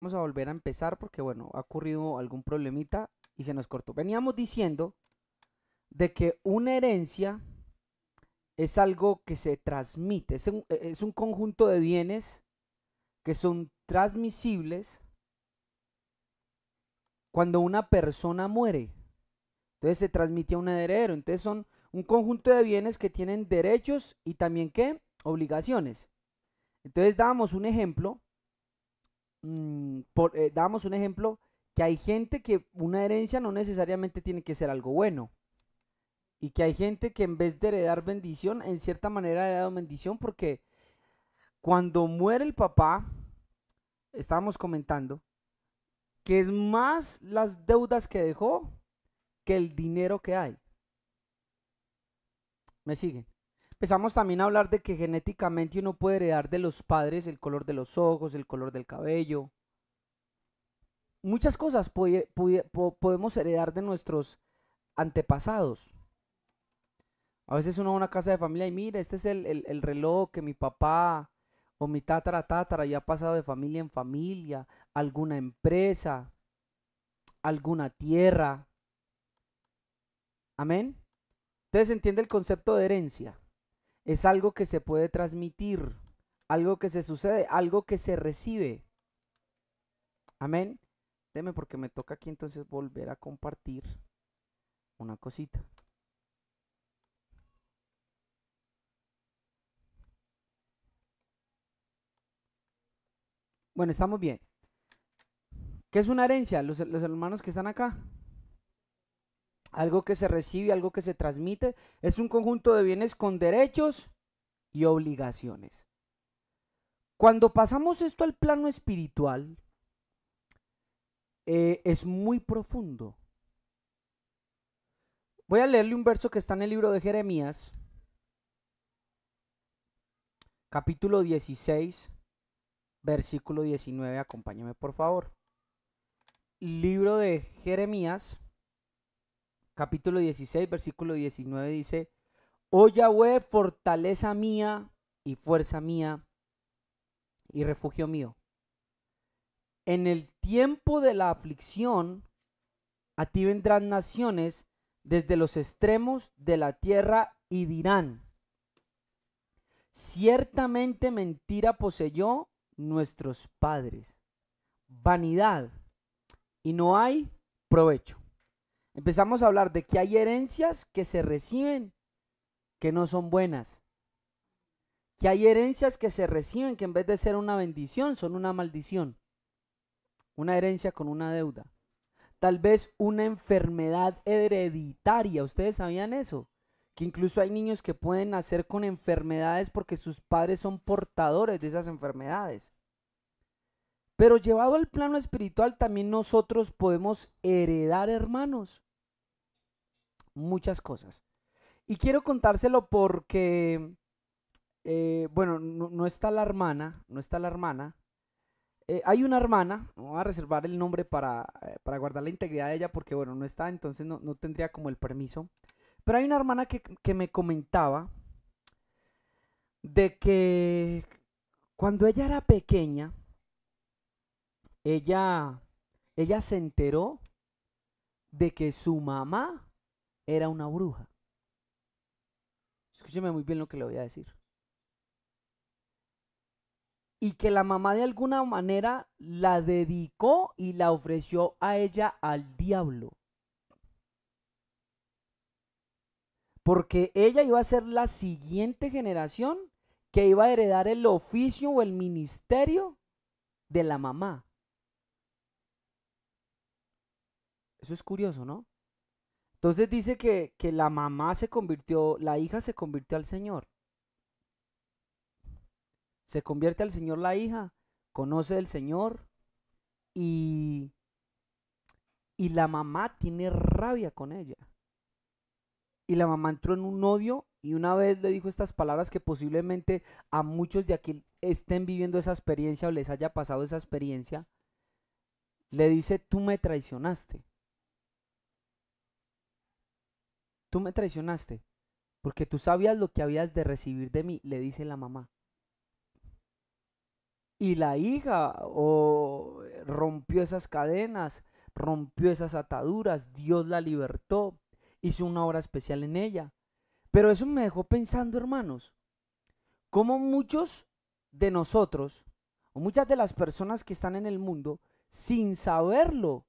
Vamos a volver a empezar porque, bueno, ha ocurrido algún problemita y se nos cortó. Veníamos diciendo de que una herencia es algo que se transmite, es un conjunto de bienes que son transmisibles cuando una persona muere. Entonces se transmite a un heredero. Entonces son un conjunto de bienes que tienen derechos y también, ¿qué? Obligaciones. Entonces dábamos un ejemplo, dábamos un ejemplo que hay gente que una herencia no necesariamente tiene que ser algo bueno. Y que hay gente que en vez de heredar bendición, en cierta manera ha dado bendición porque cuando muere el papá, estábamos comentando, que es más las deudas que dejó que el dinero que hay. ¿Me siguen? Empezamos también a hablar de que genéticamente uno puede heredar de los padres el color de los ojos, el color del cabello. Muchas cosas podemos heredar de nuestros antepasados. A veces uno va a una casa de familia y mira, este es el reloj que mi papá o mi tatara ya ha pasado de familia en familia, alguna empresa, alguna tierra. Amén. Entonces entiende el concepto de herencia. Es algo que se puede transmitir, algo que se sucede, algo que se recibe. Amén. Deme porque me toca aquí entonces volver a compartir una cosita. Bueno, estamos bien. ¿Qué es una herencia? Los hermanos que están acá. Algo que se recibe, algo que se transmite. Es un conjunto de bienes con derechos y obligaciones. Cuando pasamos esto al plano espiritual, es muy profundo. Voy a leerle un verso que está en el libro de Jeremías, capítulo 16, versículo 19. Acompáñame, por favor. Libro de Jeremías, capítulo 16, versículo 19 dice: Oh Yahweh, fortaleza mía y fuerza mía y refugio mío. En el tiempo de la aflicción, a ti vendrán naciones desde los extremos de la tierra y dirán: ciertamente mentira poseyó nuestros padres, vanidad, y no hay provecho. Empezamos a hablar de que hay herencias que se reciben que no son buenas, que hay herencias que se reciben que en vez de ser una bendición son una maldición, una herencia con una deuda. Tal vez una enfermedad hereditaria. ¿Ustedes sabían eso? Que incluso hay niños que pueden nacer con enfermedades porque sus padres son portadores de esas enfermedades. Pero llevado al plano espiritual, también nosotros podemos heredar, hermanos, muchas cosas. Y quiero contárselo porque, bueno, no está la hermana, no está la hermana. Hay una hermana, no voy a reservar el nombre para guardar la integridad de ella porque, bueno, no está, entonces no tendría como el permiso. Pero hay una hermana que me comentaba de que cuando ella era pequeña, ella, ella se enteró de que su mamá era una bruja. Escúcheme muy bien lo que le voy a decir. Y que la mamá de alguna manera la dedicó y la ofreció a ella al diablo. Porque ella iba a ser la siguiente generación que iba a heredar el oficio o el ministerio de la mamá. Eso es curioso, ¿no? Entonces dice que la mamá se convirtió, la hija se convirtió al Señor. Se convierte al Señor la hija, conoce al Señor y, y la mamá tiene rabia con ella. Y la mamá entró en un odio y una vez le dijo estas palabras que posiblemente a muchos de aquí estén viviendo esa experiencia o les haya pasado esa experiencia. Le dice: tú me traicionaste. Tú me traicionaste. Porque tú sabías lo que habías de recibir de mí, le dice la mamá. Y la hija rompió esas cadenas, rompió esas ataduras, Dios la libertó, hizo una obra especial en ella. Pero eso me dejó pensando, hermanos, cómo muchos de nosotros, o muchas de las personas que están en el mundo, sin saberlo,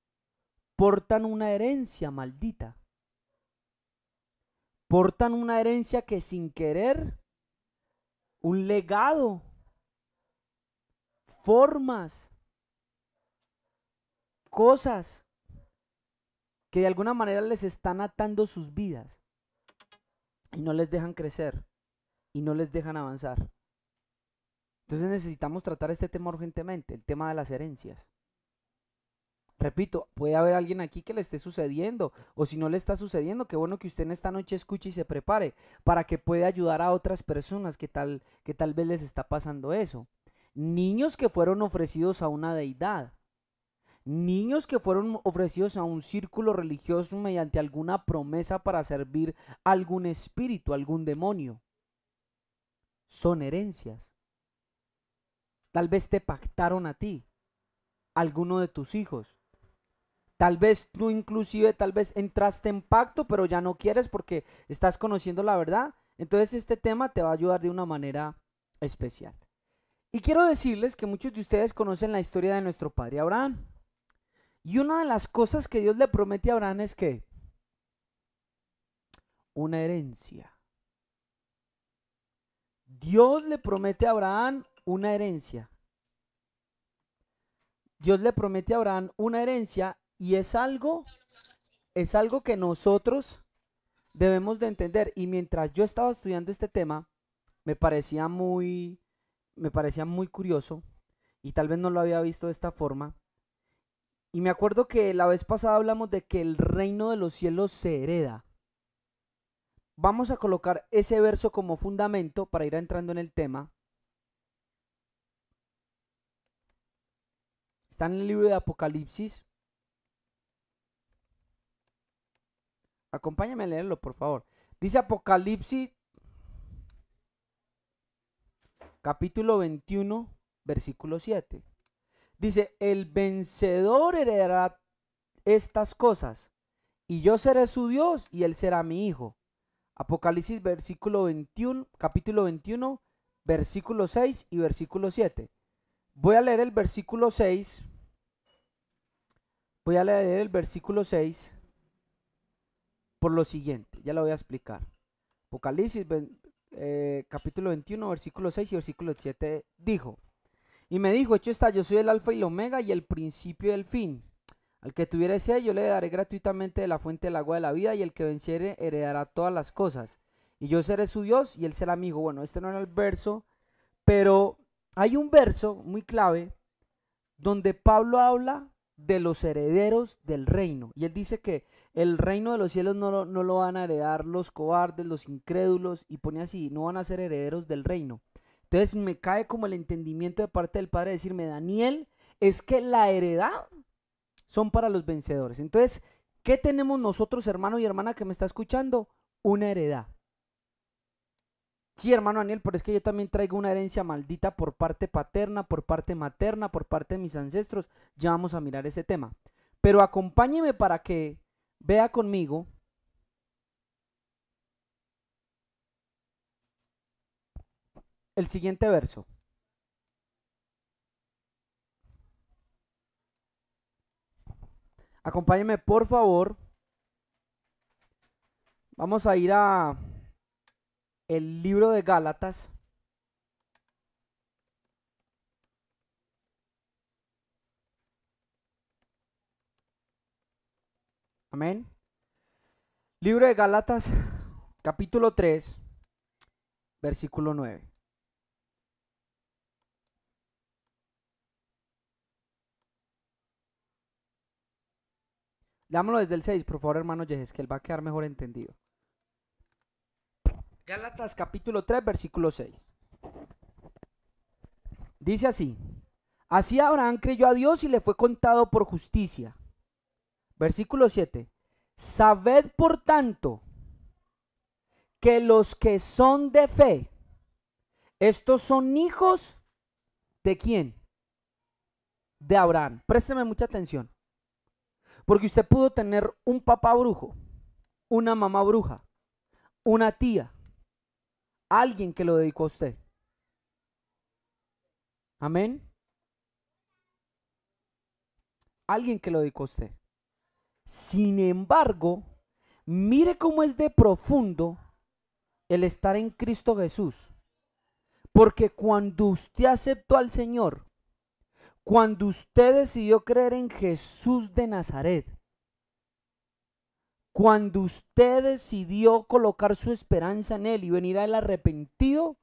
portan una herencia maldita. Portan una herencia que sin querer, un legado, formas, cosas que de alguna manera les están atando sus vidas y no les dejan crecer y no les dejan avanzar. Entonces necesitamos tratar este tema urgentemente, el tema de las herencias. Repito, puede haber alguien aquí que le esté sucediendo, o si no le está sucediendo, qué bueno que usted en esta noche escuche y se prepare para que pueda ayudar a otras personas que tal vez les está pasando eso. Niños que fueron ofrecidos a una deidad, niños que fueron ofrecidos a un círculo religioso mediante alguna promesa para servir a algún espíritu, algún demonio. Son herencias. Tal vez te pactaron a ti, alguno de tus hijos. Tal vez tú inclusive, tal vez entraste en pacto, pero ya no quieres porque estás conociendo la verdad. Entonces este tema te va a ayudar de una manera especial. Y quiero decirles que muchos de ustedes conocen la historia de nuestro padre Abraham. Y una de las cosas que Dios le promete a Abraham es que una herencia. Dios le promete a Abraham una herencia. Dios le promete a Abraham una herencia y es algo que nosotros debemos de entender. Y mientras yo estaba estudiando este tema, me parecía muy curioso y tal vez no lo había visto de esta forma. Y me acuerdo que la vez pasada hablamos de que el reino de los cielos se hereda. Vamos a colocar ese verso como fundamento para ir entrando en el tema. Está en el libro de Apocalipsis. Acompáñame a leerlo, por favor. Dice Apocalipsis, capítulo 21, versículo 7. Dice, el vencedor heredará estas cosas, y yo seré su Dios, y él será mi hijo. Apocalipsis, capítulo 21, versículo 6 y versículo 7. Voy a leer el versículo 6. Voy a leer el versículo 6 por lo siguiente, ya lo voy a explicar. Apocalipsis, capítulo 21, versículo 6 y versículo 7 dijo, y me dijo, hecho está, yo soy el alfa y el omega y el principio y el fin. Al que tuviere sed, yo le daré gratuitamente de la fuente del agua de la vida, y el que venciere heredará todas las cosas. Y yo seré su Dios y él será mi hijo. Bueno, este no era el verso, pero hay un verso muy clave donde Pablo habla de los herederos del reino. Y él dice que el reino de los cielos no lo van a heredar los cobardes, los incrédulos, y pone así, no van a ser herederos del reino. Entonces me cae como el entendimiento de parte del Padre decirme, Daniel, es que la heredad son para los vencedores. Entonces, ¿qué tenemos nosotros, hermano y hermana que me está escuchando? Una heredad. Sí, hermano Daniel, pero es que yo también traigo una herencia maldita por parte paterna, por parte materna, por parte de mis ancestros. Ya vamos a mirar ese tema. Pero acompáñeme para que vea conmigo el siguiente verso. Acompáñeme, por favor. Vamos a ir a el libro de Gálatas. Amén. Libro de Gálatas, capítulo 3, versículo 9. Leámoslo desde el 6, por favor, hermano Yejes, que él va a quedar mejor entendido. Gálatas capítulo 3, versículo 6. Dice así, así Abraham creyó a Dios y le fue contado por justicia. Versículo 7. Sabed por tanto que los que son de fe, estos son hijos ¿de quién? de Abraham. Présteme mucha atención. Porque usted pudo tener un papá brujo, una mamá bruja, una tía, alguien que lo dedicó a usted. Amén. Alguien que lo dedicó a usted. Sin embargo, mire cómo es de profundo el estar en Cristo Jesús. Porque cuando usted aceptó al Señor, cuando usted decidió creer en Jesús de Nazaret, cuando usted decidió colocar su esperanza en Él y venir a Él arrepentido,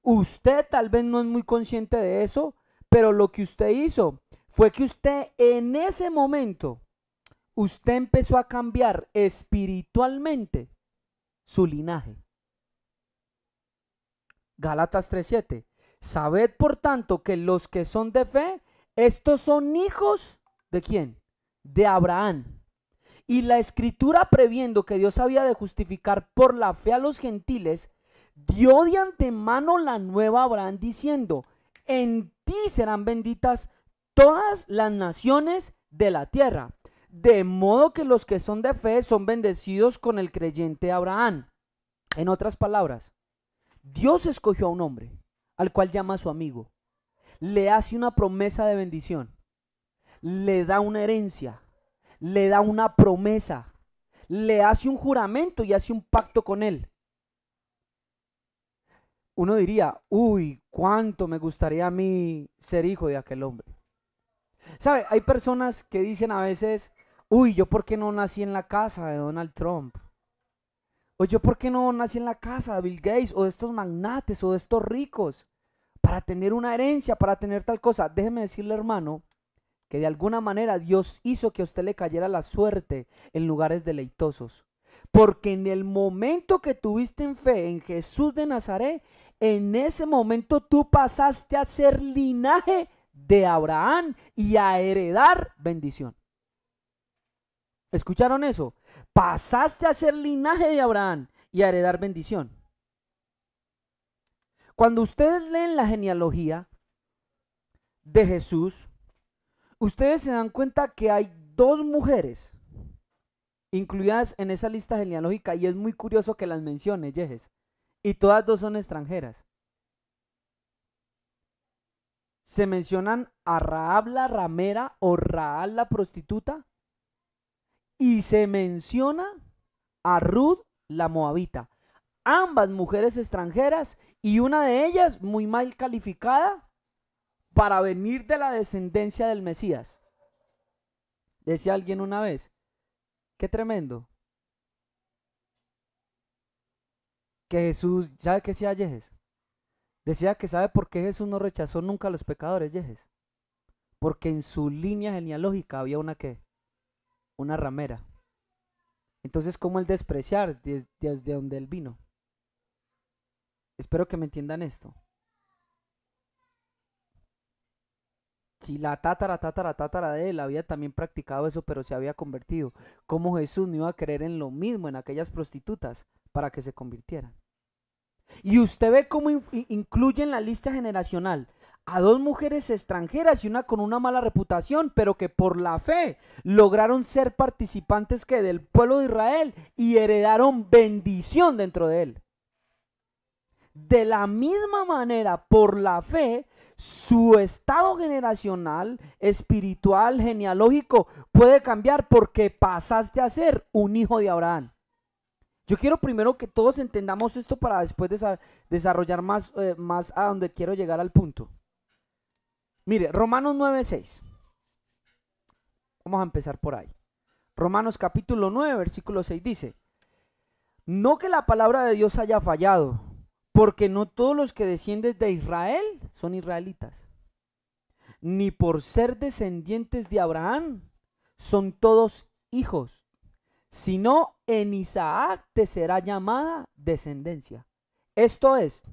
usted tal vez no es muy consciente de eso, pero lo que usted hizo fue que usted en ese momento, usted empezó a cambiar espiritualmente su linaje. Gálatas 3:7. Sabed por tanto que los que son de fe, estos son hijos ¿de quién? De Abraham. Y la escritura, previendo que Dios había de justificar por la fe a los gentiles, dio de antemano la nueva a Abraham diciendo: en ti serán benditas todas las naciones de la tierra. De modo que los que son de fe son bendecidos con el creyente Abraham. En otras palabras, Dios escogió a un hombre al cual llama a su amigo, le hace una promesa de bendición, le da una herencia, le da una promesa, le hace un juramento y hace un pacto con él. Uno diría: uy, cuánto me gustaría a mí ser hijo de aquel hombre. ¿Sabe? Hay personas que dicen a veces: uy, ¿yo por qué no nací en la casa de Donald Trump? O yo por qué no nací en la casa de Bill Gates o de estos magnates o de estos ricos para tener una herencia, para tener tal cosa. Déjeme decirle, hermano, que de alguna manera Dios hizo que a usted le cayera la suerte en lugares deleitosos. Porque en el momento que tuviste en fe en Jesús de Nazaret, en ese momento tú pasaste a ser linaje de Abraham y a heredar bendición. ¿Escucharon eso? Pasaste a ser linaje de Abraham y a heredar bendición. Cuando ustedes leen la genealogía de Jesús, ustedes se dan cuenta que hay dos mujeres incluidas en esa lista genealógica, y es muy curioso que las mencione, Yejes, y todas dos son extranjeras. Se mencionan a Rahab la ramera o Rahab la prostituta, y se menciona a Ruth la moabita. Ambas mujeres extranjeras, y una de ellas muy mal calificada para venir de la descendencia del Mesías. Decía alguien una vez: qué tremendo que Jesús, ¿sabe qué decía Yejes? Decía que sabe por qué Jesús no rechazó nunca a los pecadores, Yejes. Porque en su línea genealógica había una ¿qué? Una ramera. Entonces, ¿cómo el despreciar desde donde él vino? Espero que me entiendan esto. Si la tatara de él había también practicado eso, pero se había convertido, ¿cómo Jesús no iba a creer en lo mismo en aquellas prostitutas para que se convirtieran? Y usted ve cómo incluye en la lista generacional a dos mujeres extranjeras y una con una mala reputación, pero que por la fe lograron ser participantes que del pueblo de Israel y heredaron bendición dentro de él. De la misma manera, por la fe, su estado generacional, espiritual, genealógico puede cambiar porque pasaste a ser un hijo de Abraham. Yo quiero primero que todos entendamos esto para después desarrollar más a donde quiero llegar al punto. Mire, Romanos 9:6. Vamos a empezar por ahí. Romanos capítulo 9, versículo 6 dice: no que la palabra de Dios haya fallado, porque no todos los que descienden de Israel son israelitas, ni por ser descendientes de Abraham son todos hijos, sino en Isaac te será llamada descendencia. Esto es,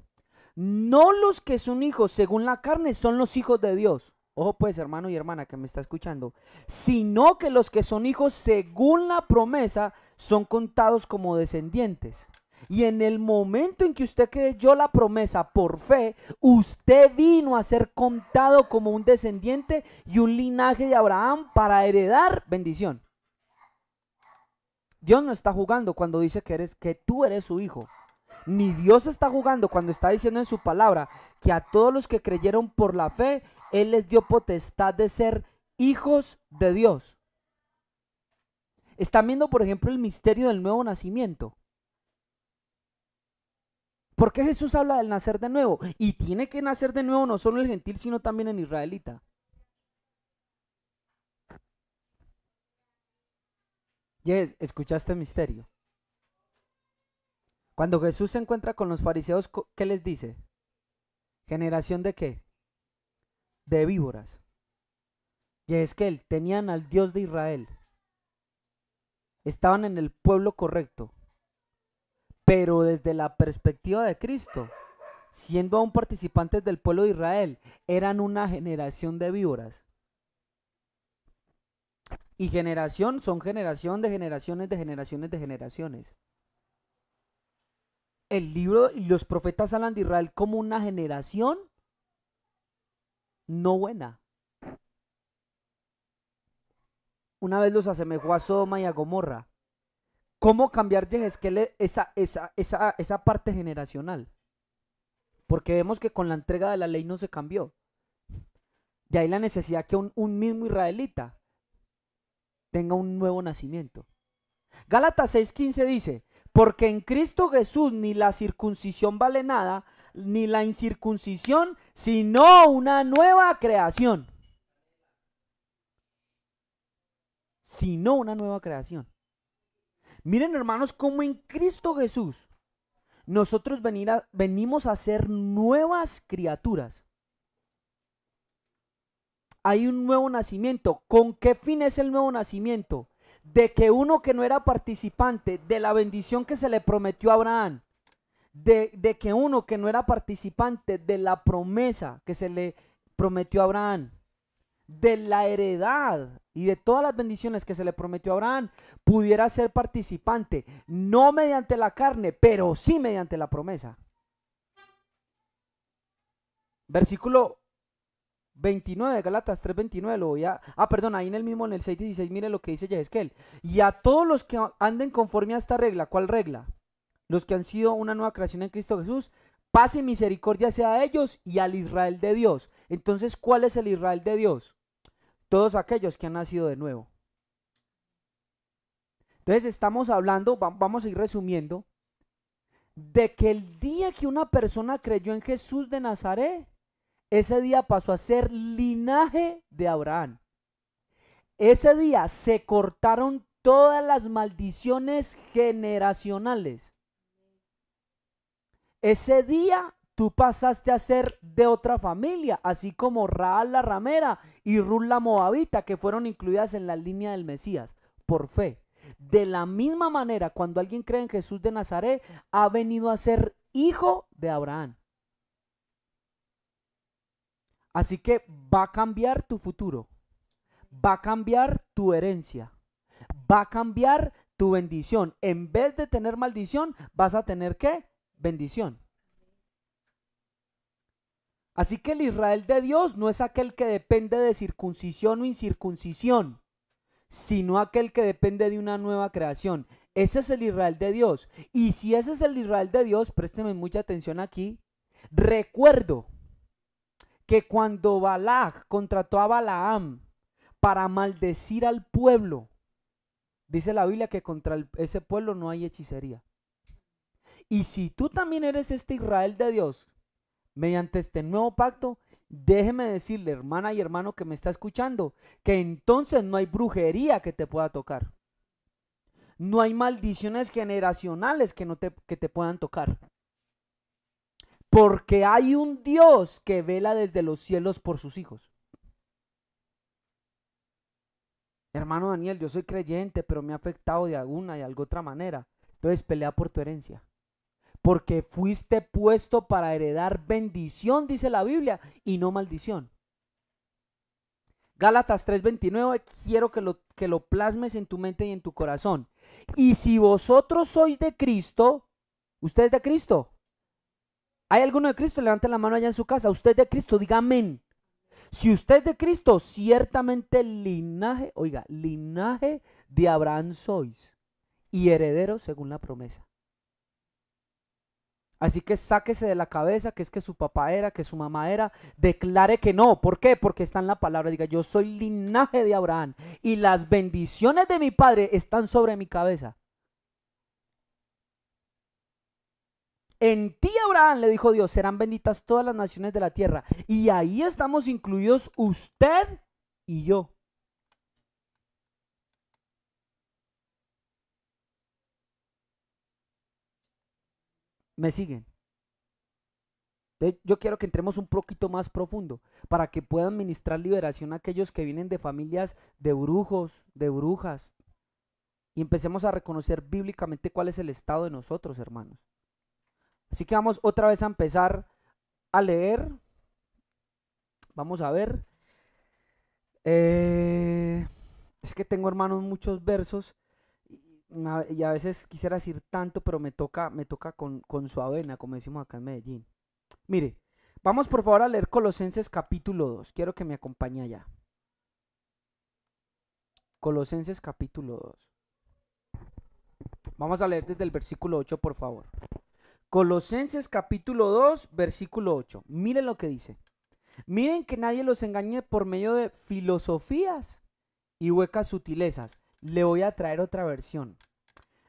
no los que son hijos según la carne son los hijos de Dios. Ojo pues, hermano y hermana que me está escuchando, sino que los que son hijos según la promesa son contados como descendientes. Y en el momento en que usted creyó la promesa por fe, usted vino a ser contado como un descendiente y un linaje de Abraham para heredar bendición. Dios no está jugando cuando dice que tú eres su hijo. Ni Dios está jugando cuando está diciendo en su palabra que a todos los que creyeron por la fe, Él les dio potestad de ser hijos de Dios. Están viendo, por ejemplo, el misterio del nuevo nacimiento. ¿Por qué Jesús habla del nacer de nuevo? Y tiene que nacer de nuevo no solo el gentil, sino también el israelita. Escucha este misterio. Cuando Jesús se encuentra con los fariseos, ¿qué les dice? ¿Generación de qué? De víboras. Y es que él tenían al Dios de Israel. Estaban en el pueblo correcto. Pero desde la perspectiva de Cristo, siendo aún participantes del pueblo de Israel, eran una generación de víboras. Y generación son generación de generaciones de generaciones de generaciones. El libro y los profetas hablan de Israel como una generación no buena. Una vez los asemejó a Sodoma y a Gomorra. ¿Cómo cambiar Yehezquiel esa parte generacional? Porque vemos que con la entrega de la ley no se cambió. De ahí la necesidad que un mismo israelita tenga un nuevo nacimiento. Gálatas 6:15 dice, porque en Cristo Jesús ni la circuncisión vale nada, ni la incircuncisión, sino una nueva creación. Sino una nueva creación. Miren, hermanos, cómo en Cristo Jesús nosotros venimos a ser nuevas criaturas. Hay un nuevo nacimiento. ¿Con qué fin es el nuevo nacimiento? De que uno que no era participante de la bendición que se le prometió a Abraham, de que uno que no era participante de la promesa que se le prometió a Abraham, de la heredad y de todas las bendiciones que se le prometió a Abraham, pudiera ser participante, no mediante la carne, pero sí mediante la promesa. Versículo 29, Gálatas 3:29, lo voy a... perdón, ahí en el mismo, en el 6:16, mire lo que dice Yehezquiel. Y a todos los que anden conforme a esta regla, ¿cuál regla? Los que han sido una nueva creación en Cristo Jesús, paz y misericordia sea a ellos y al Israel de Dios. Entonces, ¿cuál es el Israel de Dios? Todos aquellos que han nacido de nuevo. Entonces estamos hablando, vamos a ir resumiendo, de que el día que una persona creyó en Jesús de Nazaret, ese día pasó a ser linaje de Abraham. Ese día se cortaron todas las maldiciones generacionales. Ese día tú pasaste a ser de otra familia, así como Raal la ramera y Ruth la moabita, que fueron incluidas en la línea del Mesías, por fe. De la misma manera, cuando alguien cree en Jesús de Nazaret, ha venido a ser hijo de Abraham. Así que va a cambiar tu futuro, va a cambiar tu herencia, va a cambiar tu bendición. En vez de tener maldición, vas a tener ¿qué? Bendición. Así que el Israel de Dios no es aquel que depende de circuncisión o incircuncisión, sino aquel que depende de una nueva creación. Ese es el Israel de Dios. Y si ese es el Israel de Dios, présteme mucha atención aquí. Recuerdo que cuando Balac contrató a Balaam para maldecir al pueblo, dice la Biblia que contra ese pueblo no hay hechicería. Y si tú también eres este Israel de Dios, mediante este nuevo pacto, déjeme decirle, hermana y hermano que me está escuchando, que entonces no hay brujería que te pueda tocar. No hay maldiciones generacionales que te puedan tocar. Porque hay un Dios que vela desde los cielos por sus hijos. Hermano Daniel, yo soy creyente, pero me ha afectado de alguna y de otra manera. Entonces pelea por tu herencia. Porque fuiste puesto para heredar bendición, dice la Biblia, y no maldición. Gálatas 3:29, quiero que lo plasmes en tu mente y en tu corazón. Y si vosotros sois de Cristo, ¿Usted es de Cristo? ¿Hay alguno de Cristo? Levante la mano allá en su casa. ¿Usted es de Cristo? Diga amén. Si usted es de Cristo, ciertamente linaje, oiga, linaje de Abraham sois y herederos según la promesa. Así que sáquese de la cabeza que es que su papá era, que su mamá era, declare que no. ¿Por qué? Porque está en la palabra. Diga, yo soy linaje de Abraham y las bendiciones de mi padre están sobre mi cabeza. En ti, Abraham, le dijo Dios, serán benditas todas las naciones de la tierra. Y ahí estamos incluidos usted y yo. ¿Me siguen? Yo quiero que entremos un poquito más profundo para que puedan ministrar liberación a aquellos que vienen de familias de brujos, de brujas. Y empecemos a reconocer bíblicamente cuál es el estado de nosotros, hermanos. Así que vamos otra vez a empezar a leer. Vamos a ver. Es que tengo, hermanos, muchos versos y a veces quisiera decir tanto, pero me toca con su avena, como decimos acá en Medellín. Mire, vamos por favor a leer Colosenses capítulo 2. Quiero que me acompañe allá. Colosenses capítulo 2. Vamos a leer desde el versículo 8, por favor. Colosenses capítulo 2, versículo 8. Miren lo que dice. Miren que nadie los engañe por medio de filosofías y huecas sutilezas. Le voy a traer otra versión.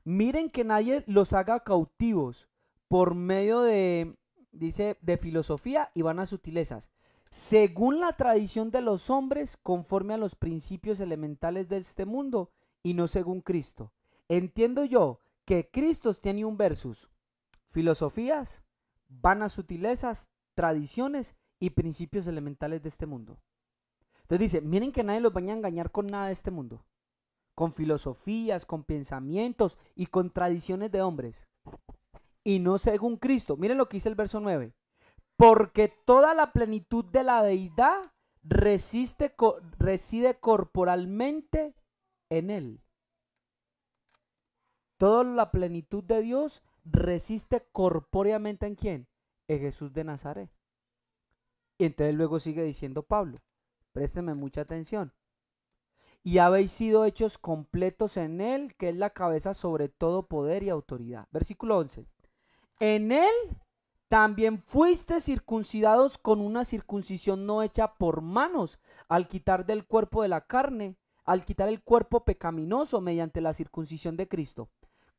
Miren que nadie los haga cautivos por medio de, dice, de filosofía y vanas sutilezas, según la tradición de los hombres, conforme a los principios elementales de este mundo y no según Cristo. Entiendo yo que Cristo tiene un versus: filosofías, vanas sutilezas, tradiciones y principios elementales de este mundo. Entonces dice, miren que nadie los vaya a engañar con nada de este mundo, con filosofías, con pensamientos y con tradiciones de hombres, y no según Cristo. Miren lo que dice el verso 9. Porque toda la plenitud de la deidad reside corporalmente en él. Toda la plenitud de Dios resiste corpóreamente ¿en quién? En Jesús de Nazaret. Y entonces luego sigue diciendo Pablo, présteme mucha atención. Y habéis sido hechos completos en él, que es la cabeza sobre todo poder y autoridad. Versículo 11. En él también fuiste circuncidados con una circuncisión no hecha por manos, al quitar del cuerpo de la carne, al quitar el cuerpo pecaminoso mediante la circuncisión de Cristo.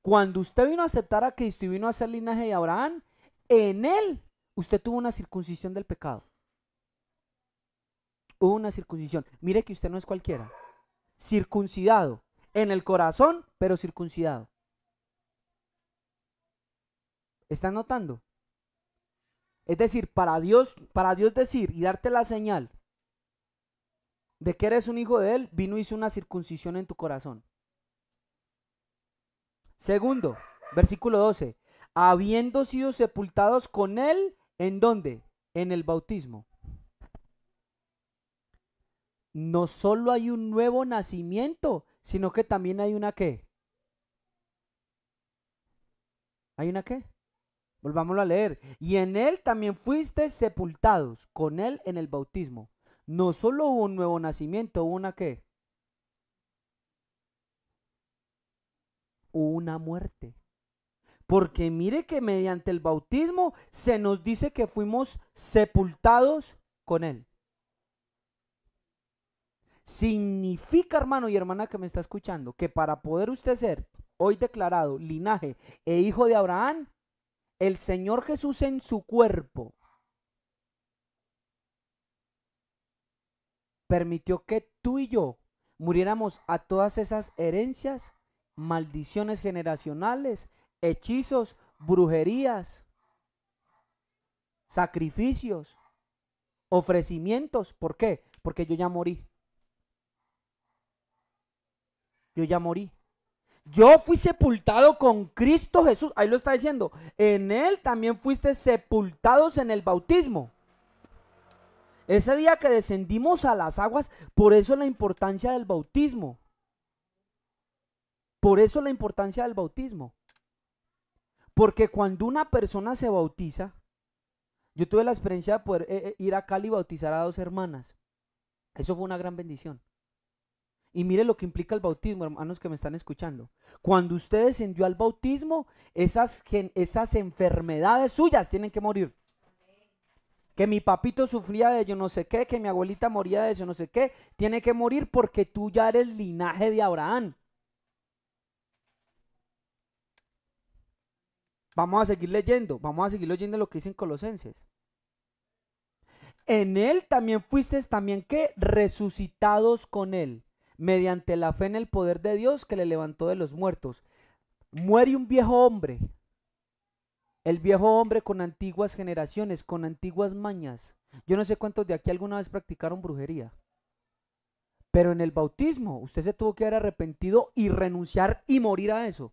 Cuando usted vino a aceptar a Cristo y vino a ser linaje de Abraham, en él usted tuvo una circuncisión del pecado. Hubo una circuncisión. Mire que usted no es cualquiera. Circuncidado en el corazón, pero circuncidado. ¿Están notando? Es decir, para Dios decir y darte la señal de que eres un hijo de él, vino y hizo una circuncisión en tu corazón. Segundo, versículo 12. Habiendo sido sepultados con él, ¿en dónde? En el bautismo. No solo hay un nuevo nacimiento, sino que también hay una ¿qué? ¿Hay una qué? Volvámoslo a leer. Y en él también fuiste sepultados con él en el bautismo. No solo hubo un nuevo nacimiento, hubo una ¿qué? Hubo una muerte. Porque mire que mediante el bautismo se nos dice que fuimos sepultados con él. Significa, hermano y hermana que me está escuchando, que para poder usted ser hoy declarado linaje e hijo de Abraham, el Señor Jesús en su cuerpo permitió que tú y yo muriéramos a todas esas herencias, maldiciones generacionales, hechizos, brujerías, sacrificios, ofrecimientos. ¿Por qué? Porque yo ya morí. Yo ya morí. Yo fui sepultado con Cristo Jesús. Ahí lo está diciendo. En él también fuiste sepultados en el bautismo. Ese día que descendimos a las aguas, por eso la importancia del bautismo. Por eso la importancia del bautismo. Porque cuando una persona se bautiza, yo tuve la experiencia de poder ir a Cali y bautizar a 2 hermanas. Eso fue una gran bendición. Y mire lo que implica el bautismo, hermanos que me están escuchando. Cuando usted descendió al bautismo, esas enfermedades suyas tienen que morir. Que mi papito sufría de yo no sé qué, que mi abuelita moría de eso no sé qué, tiene que morir porque tú ya eres linaje de Abraham. Vamos a seguir leyendo lo que dicen Colosenses. En él también fuisteis también que resucitados con él, mediante la fe en el poder de Dios que le levantó de los muertos. Muere un viejo hombre, el viejo hombre con antiguas generaciones, con antiguas mañas. Yo no sé cuántos de aquí alguna vez practicaron brujería, pero en el bautismo usted se tuvo que haber arrepentido y renunciar y morir a eso.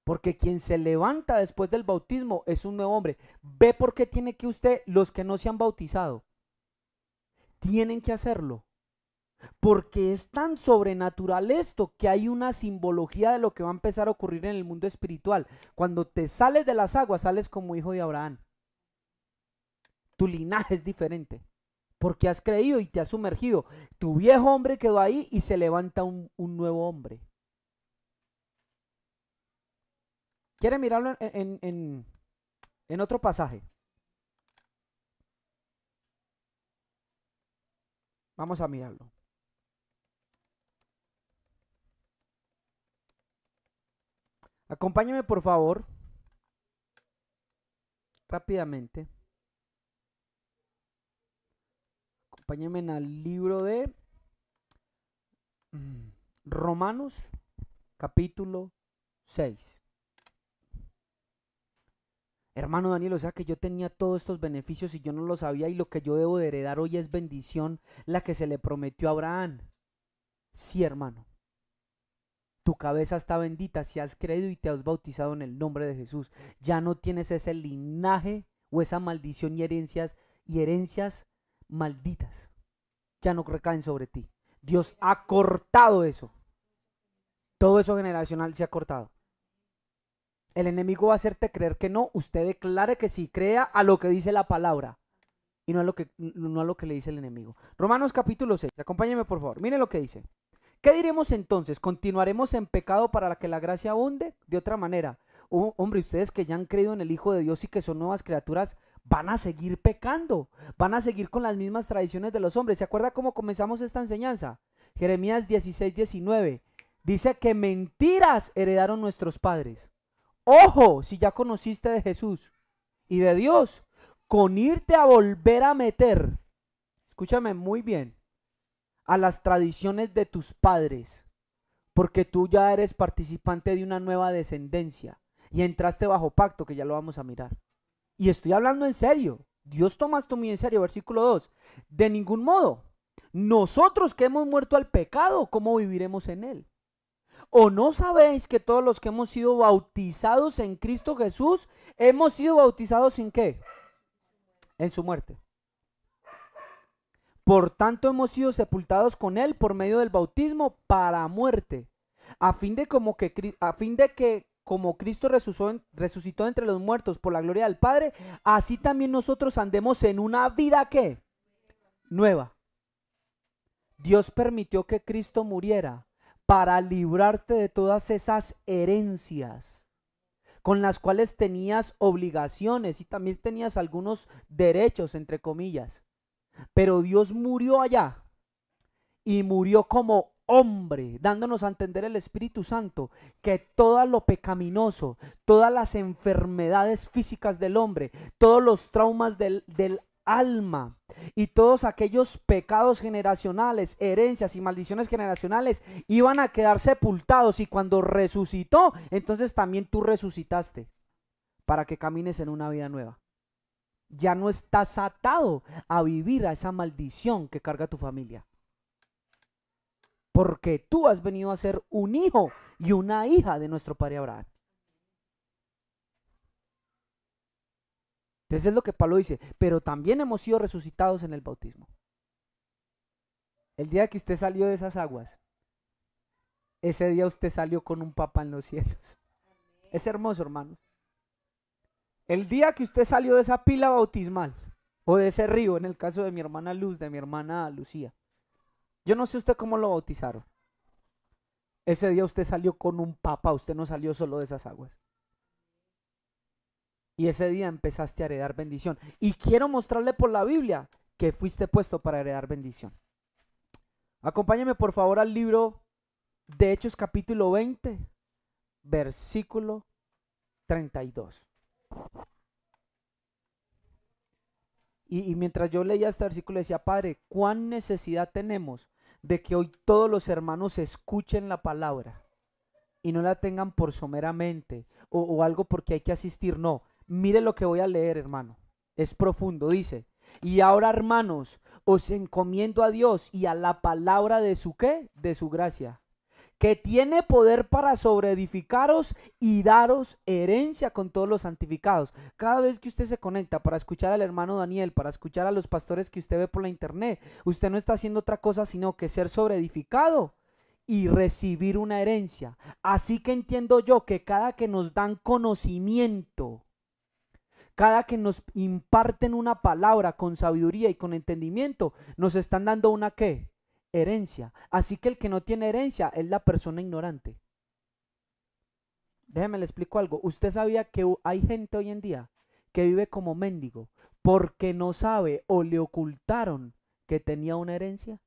Porque quien se levanta después del bautismo es un nuevo hombre. Ve por qué tiene que usted, los que no se han bautizado, tienen que hacerlo. Porque es tan sobrenatural esto que hay una simbología de lo que va a empezar a ocurrir en el mundo espiritual. Cuando te sales de las aguas, sales como hijo de Abraham. Tu linaje es diferente. Porque has creído y te has sumergido. Tu viejo hombre quedó ahí y se levanta un nuevo hombre. ¿Quiere mirarlo en otro pasaje? Vamos a mirarlo. Acompáñame por favor, rápidamente. Acompáñame al libro de Romanos, capítulo 6. Hermano Daniel, o sea que yo tenía todos estos beneficios y yo no lo sabía y lo que yo debo de heredar hoy es bendición, la que se le prometió a Abraham. Sí, hermano. Tu cabeza está bendita si has creído y te has bautizado en el nombre de Jesús. Ya no tienes ese linaje o esa maldición y herencias malditas. Ya no recaen sobre ti. Dios ha cortado eso. Todo eso generacional se ha cortado. El enemigo va a hacerte creer que no. Usted declare que sí, crea a lo que dice la palabra y no a lo que le dice el enemigo. Romanos capítulo 6. Acompáñeme por favor. Mire lo que dice. ¿Qué diremos entonces? ¿Continuaremos en pecado para que la gracia abunde? De otra manera, hombre, ustedes que ya han creído en el Hijo de Dios y que son nuevas criaturas, van a seguir pecando, van a seguir con las mismas tradiciones de los hombres. ¿Se acuerda cómo comenzamos esta enseñanza? Jeremías 16:19. Dice que mentiras heredaron nuestros padres. Ojo, si ya conociste de Jesús y de Dios, con irte a volver a meter, escúchame muy bien, a las tradiciones de tus padres, porque tú ya eres participante de una nueva descendencia y entraste bajo pacto, que ya lo vamos a mirar. Y estoy hablando en serio. Dios toma esto muy en serio. Versículo 2. De ningún modo, nosotros que hemos muerto al pecado, ¿cómo viviremos en él? ¿O no sabéis que todos los que hemos sido bautizados en Cristo Jesús, hemos sido bautizados en qué? En su muerte. Por tanto hemos sido sepultados con él por medio del bautismo para muerte, a fin de que como Cristo resucitó entre los muertos por la gloria del Padre, así también nosotros andemos en una vida ¿qué? Nueva. Dios permitió que Cristo muriera para librarte de todas esas herencias con las cuales tenías obligaciones y también tenías algunos derechos, entre comillas. Pero Dios murió allá y murió como hombre, dándonos a entender el Espíritu Santo que todo lo pecaminoso, todas las enfermedades físicas del hombre, todos los traumas del alma y todos aquellos pecados generacionales, herencias y maldiciones generacionales iban a quedar sepultados, y cuando resucitó, entonces también tú resucitaste para que camines en una vida nueva. Ya no estás atado a vivir a esa maldición que carga tu familia, porque tú has venido a ser un hijo y una hija de nuestro Padre Abraham. Entonces es lo que Pablo dice, pero también hemos sido resucitados en el bautismo. El día que usted salió de esas aguas, ese día usted salió con un papá en los cielos. Es hermoso, hermanos. El día que usted salió de esa pila bautismal, o de ese río, en el caso de mi hermana Luz, de mi hermana Lucía, yo no sé usted cómo lo bautizaron. Ese día usted salió con un papá, usted no salió solo de esas aguas. Y ese día empezaste a heredar bendición. Y quiero mostrarle por la Biblia que fuiste puesto para heredar bendición. Acompáñeme por favor al libro de Hechos capítulo 20, versículo 32. Y mientras yo leía este versículo decía, Padre, ¿cuán necesidad tenemos de que hoy todos los hermanos escuchen la palabra y no la tengan por someramente o algo porque hay que asistir? No, mire lo que voy a leer, hermano. Es profundo, dice, y ahora, hermanos, os encomiendo a Dios y a la palabra de su ¿qué? De su gracia, que tiene poder para sobreedificaros y daros herencia con todos los santificados. Cada vez que usted se conecta para escuchar al hermano Daniel, para escuchar a los pastores que usted ve por la internet, usted no está haciendo otra cosa sino que ser sobreedificado y recibir una herencia. Así que entiendo yo que cada que nos dan conocimiento, cada que nos imparten una palabra con sabiduría y con entendimiento, nos están dando una ¿qué? Herencia. Así que el que no tiene herencia es la persona ignorante. Déjeme le explico algo. ¿Usted sabía que hay gente hoy en día que vive como mendigo porque no sabe o le ocultaron que tenía una herencia?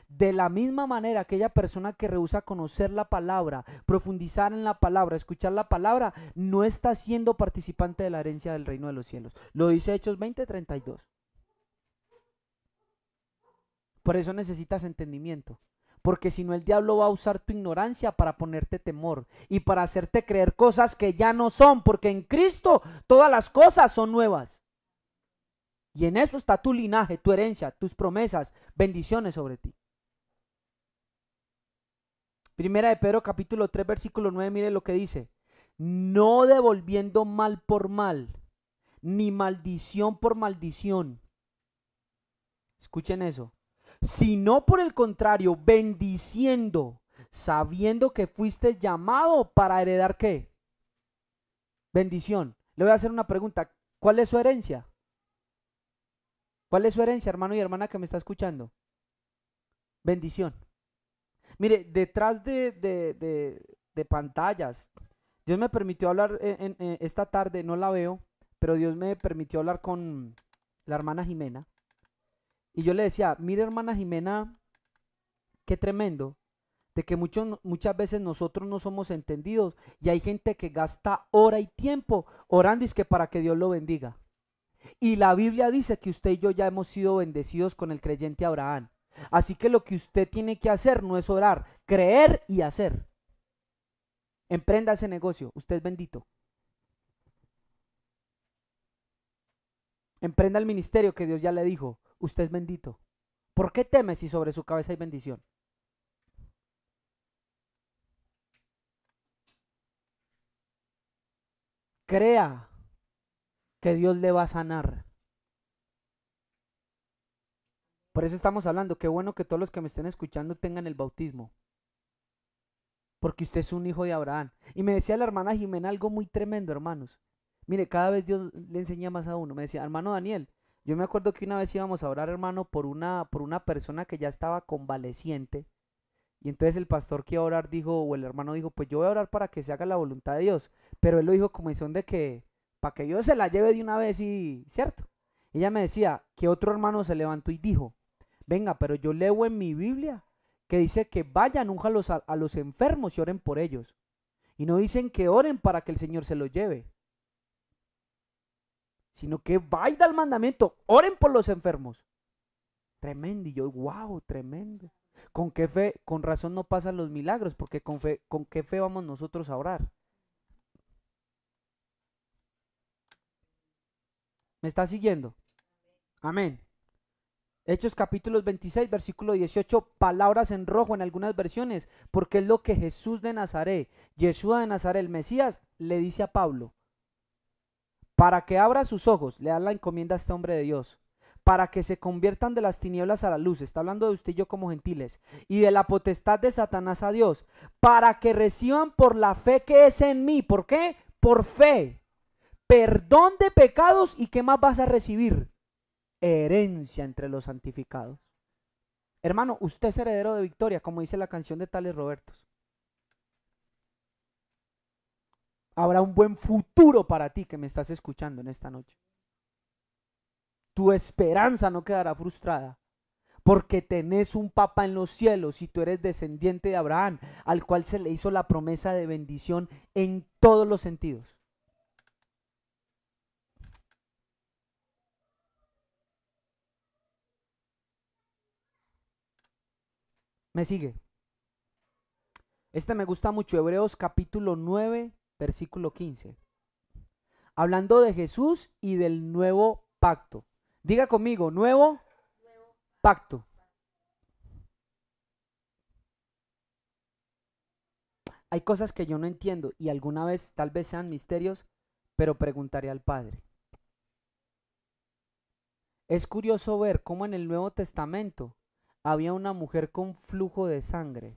De la misma manera, aquella persona que rehúsa conocer la palabra, profundizar en la palabra, escuchar la palabra, no está siendo participante de la herencia del reino de los cielos. Lo dice Hechos 20:32. Por eso necesitas entendimiento, porque si no el diablo va a usar tu ignorancia para ponerte temor y para hacerte creer cosas que ya no son, porque en Cristo todas las cosas son nuevas. Y en eso está tu linaje, tu herencia, tus promesas, bendiciones sobre ti. Primera de Pedro capítulo 3 versículo 9, mire lo que dice. No devolviendo mal por mal, ni maldición por maldición. Escuchen eso. Sino por el contrario, bendiciendo, sabiendo que fuiste llamado para heredar ¿qué? Bendición. Le voy a hacer una pregunta. ¿Cuál es su herencia? ¿Cuál es su herencia, hermano y hermana que me está escuchando? Bendición. Mire, detrás de pantallas, Dios me permitió hablar esta tarde, no la veo, pero Dios me permitió hablar con la hermana Jimena. Y yo le decía, mire hermana Jimena, qué tremendo, de que muchas veces nosotros no somos entendidos y hay gente que gasta hora y tiempo orando y es que para que Dios lo bendiga. Y la Biblia dice que usted y yo ya hemos sido bendecidos con el creyente Abraham. Así que lo que usted tiene que hacer no es orar, creer y hacer. Emprenda ese negocio, usted es bendito. Emprenda el ministerio que Dios ya le dijo, usted es bendito. ¿Por qué teme si sobre su cabeza hay bendición? Crea que Dios le va a sanar. Por eso estamos hablando, qué bueno que todos los que me estén escuchando tengan el bautismo. Porque usted es un hijo de Abraham. Y me decía la hermana Jimena algo muy tremendo, hermanos. Mire, cada vez Dios le enseña más a uno. Me decía, hermano Daniel, yo me acuerdo que una vez íbamos a orar, hermano, por una persona que ya estaba convaleciente. Y entonces el pastor que iba a orar dijo, o el hermano dijo, pues yo voy a orar para que se haga la voluntad de Dios. Pero él lo dijo como son de que, para que Dios se la lleve de una vez y, ¿cierto? Ella me decía que otro hermano se levantó y dijo, venga, pero yo leo en mi Biblia que dice que vayan, unjan a los enfermos y oren por ellos. Y no dicen que oren para que el Señor se los lleve, sino que vaya al mandamiento, oren por los enfermos. Tremendo. Y yo, wow, tremendo. ¿Con qué fe? Con razón no pasan los milagros, porque ¿con qué fe vamos nosotros a orar? ¿Me está siguiendo? Amén. Hechos capítulos 26, versículo 18, palabras en rojo en algunas versiones, porque es lo que Jesús de Nazaret, Yeshua de Nazaret, el Mesías, le dice a Pablo, para que abra sus ojos, le da la encomienda a este hombre de Dios, para que se conviertan de las tinieblas a la luz, está hablando de usted y yo como gentiles, y de la potestad de Satanás a Dios, para que reciban por la fe que es en mí. ¿Por qué? Por fe. Perdón de pecados, ¿y qué más vas a recibir? Herencia entre los santificados. Hermano, usted es heredero de victoria, como dice la canción de Tales Robertos. Habrá un buen futuro para ti que me estás escuchando en esta noche. Tu esperanza no quedará frustrada, porque tenés un papá en los cielos y tú eres descendiente de Abraham, al cual se le hizo la promesa de bendición en todos los sentidos. ¿Me sigue? Este me gusta mucho, Hebreos capítulo 9, versículo 15. Hablando de Jesús y del nuevo pacto. Diga conmigo, nuevo pacto. Hay cosas que yo no entiendo y alguna vez tal vez sean misterios, pero preguntaré al Padre. Es curioso ver cómo en el Nuevo Testamento había una mujer con flujo de sangre.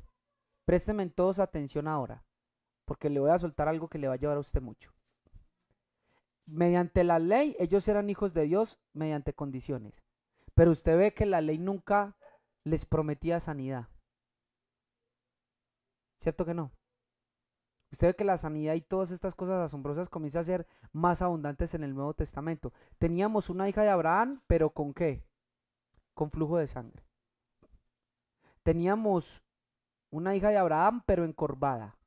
Présteme todos atención ahora, porque le voy a soltar algo que le va a llevar a usted mucho. Mediante la ley, ellos eran hijos de Dios mediante condiciones. Pero usted ve que la ley nunca les prometía sanidad. ¿Cierto que no? Usted ve que la sanidad y todas estas cosas asombrosas comienzan a ser más abundantes en el Nuevo Testamento. Teníamos una hija de Abraham, pero ¿con qué? Con flujo de sangre. Teníamos una hija de Abraham, pero encorvada.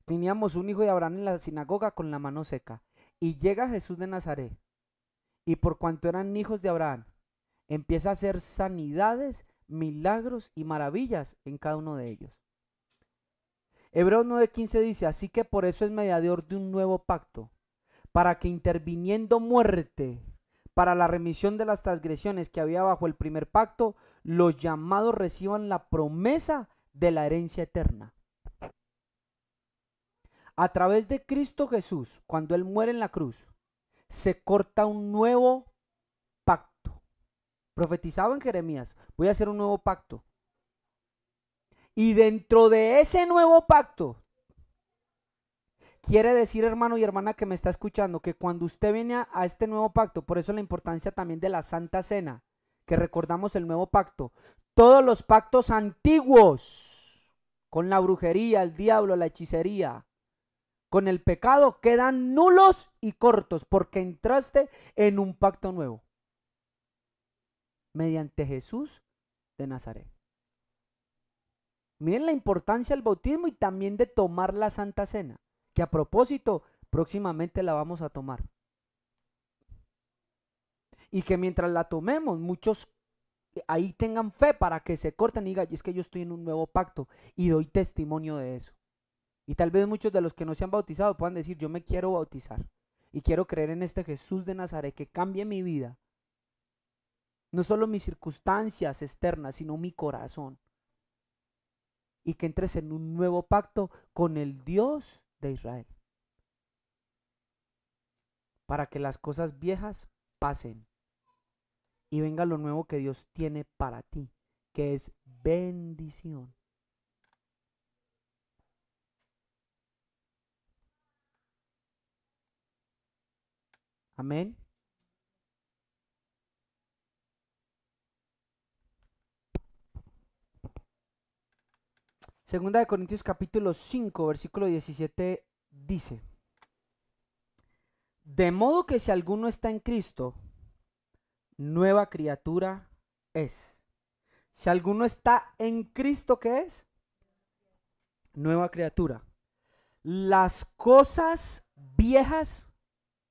Teníamos un hijo de Abraham en la sinagoga con la mano seca. Y llega Jesús de Nazaret. Y por cuanto eran hijos de Abraham, empieza a hacer sanidades, milagros y maravillas en cada uno de ellos. Hebreos 9:15 dice, así que por eso es mediador de un nuevo pacto, para que interviniendo muerte para la remisión de las transgresiones que había bajo el primer pacto, los llamados reciban la promesa de la herencia eterna. A través de Cristo Jesús, cuando Él muere en la cruz, se corta un nuevo pacto. Profetizado en Jeremías, voy a hacer un nuevo pacto. Y dentro de ese nuevo pacto, quiere decir, hermano y hermana que me está escuchando, que cuando usted viene a este nuevo pacto, por eso la importancia también de la Santa Cena, que recordamos el nuevo pacto, todos los pactos antiguos, con la brujería, el diablo, la hechicería, con el pecado, quedan nulos y cortos, porque entraste en un pacto nuevo, mediante Jesús de Nazaret. Miren la importancia del bautismo y también de tomar la Santa Cena, que a propósito, próximamente la vamos a tomar. Y que mientras la tomemos, muchos ahí tengan fe para que se corten y digan, es que yo estoy en un nuevo pacto y doy testimonio de eso. Y tal vez muchos de los que no se han bautizado puedan decir, yo me quiero bautizar y quiero creer en este Jesús de Nazaret que cambie mi vida. No solo mis circunstancias externas, sino mi corazón. Y que entres en un nuevo pacto con el Dios de Israel. Para que las cosas viejas pasen. Y venga lo nuevo que Dios tiene para ti, que es bendición. Amén. Segunda de Corintios capítulo 5, versículo 17 dice, de modo que si alguno está en Cristo, nueva criatura es. Si alguno está en Cristo, ¿qué es? Nueva criatura. Las cosas viejas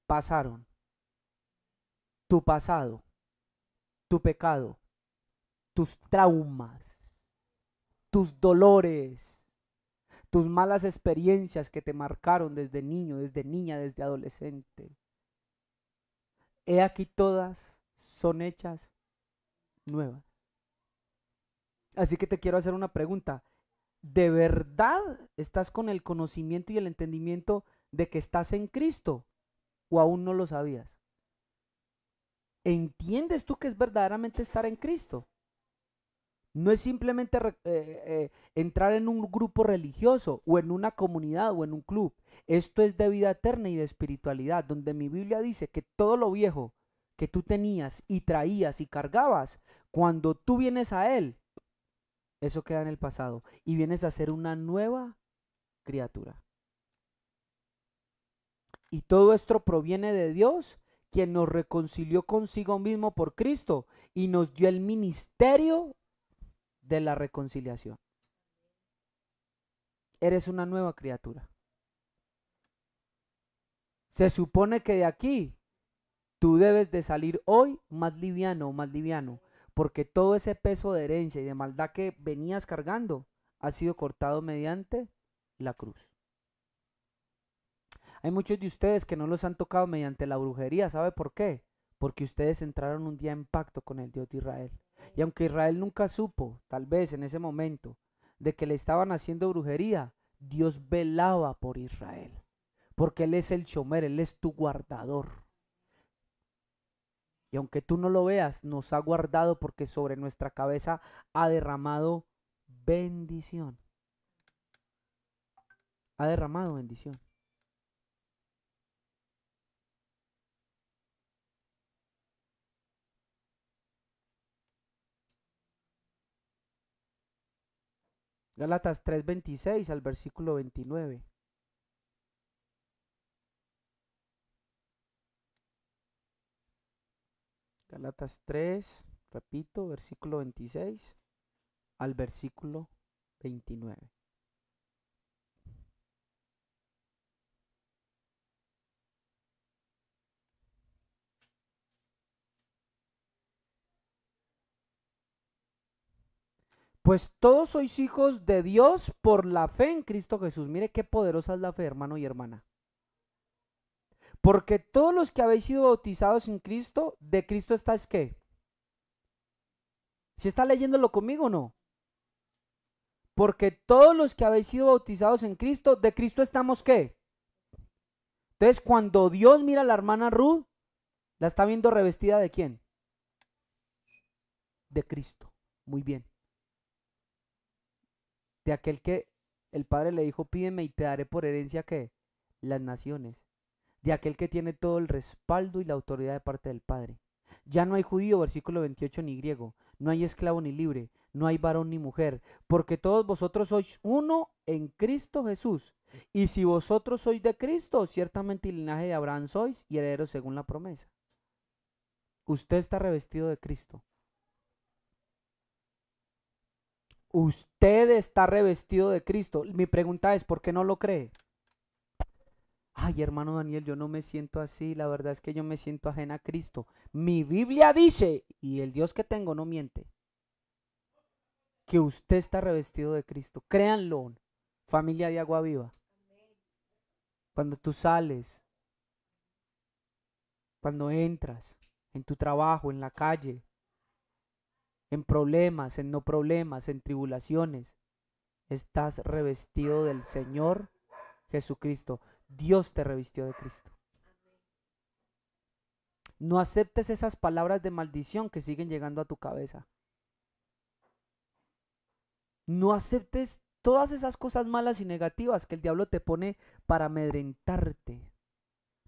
pasaron. Tu pasado, tu pecado, tus traumas, tus dolores, tus malas experiencias que te marcaron desde niño, desde niña, desde adolescente. He aquí todas son hechas nuevas. Así que te quiero hacer una pregunta. ¿De verdad estás con el conocimiento y el entendimiento de que estás en Cristo? ¿O aún no lo sabías? ¿Entiendes tú que es verdaderamente estar en Cristo? No es simplemente entrar en un grupo religioso o en una comunidad o en un club. Esto es de vida eterna y de espiritualidad, donde mi Biblia dice que todo lo viejo que tú tenías y traías y cargabas, cuando tú vienes a Él, eso queda en el pasado y vienes a ser una nueva criatura. Y todo esto proviene de Dios, quien nos reconcilió consigo mismo por Cristo y nos dio el ministerio de la reconciliación. Eres una nueva criatura. Se supone que de aquí tú debes de salir hoy más liviano o más liviano, porque todo ese peso de herencia y de maldad que venías cargando ha sido cortado mediante la cruz. Hay muchos de ustedes que no los han tocado mediante la brujería. ¿Sabe por qué? Porque ustedes entraron un día en pacto con el Dios de Israel. Y aunque Israel nunca supo, tal vez en ese momento, de que le estaban haciendo brujería, Dios velaba por Israel. Porque Él es el shomer, Él es tu guardador. Y aunque tú no lo veas, nos ha guardado porque sobre nuestra cabeza ha derramado bendición. Ha derramado bendición. Gálatas 3:26 al versículo 29. Gálatas 3, repito, versículo 26 al versículo 29. Pues todos sois hijos de Dios por la fe en Cristo Jesús. Mire qué poderosa es la fe, hermano y hermana. Porque todos los que habéis sido bautizados en Cristo, de Cristo estáis ¿qué? ¿Si está leyéndolo conmigo o no? Porque todos los que habéis sido bautizados en Cristo, de Cristo estamos ¿qué? Entonces, cuando Dios mira a la hermana Ruth, ¿la está viendo revestida de quién? De Cristo. Muy bien. De aquel que el Padre le dijo, pídeme y te daré por herencia ¿qué? Las naciones. De aquel que tiene todo el respaldo y la autoridad de parte del Padre. Ya no hay judío, versículo 28, ni griego, no hay esclavo ni libre, no hay varón ni mujer, porque todos vosotros sois uno en Cristo Jesús. Y si vosotros sois de Cristo, ciertamente el linaje de Abraham sois y herederos según la promesa. Usted está revestido de Cristo. Usted está revestido de Cristo. Mi pregunta es, ¿por qué no lo cree? Ay, hermano Daniel, yo no me siento así, la verdad es que yo me siento ajena a Cristo. Mi Biblia dice, y el Dios que tengo no miente, que usted está revestido de Cristo. Créanlo, familia de Agua Viva. Cuando tú sales, cuando entras, en tu trabajo, en la calle, en problemas, en no problemas, en tribulaciones, estás revestido del Señor Jesucristo. Dios te revistió de Cristo. No aceptes esas palabras de maldición que siguen llegando a tu cabeza. No aceptes todas esas cosas malas y negativas que el diablo te pone para amedrentarte,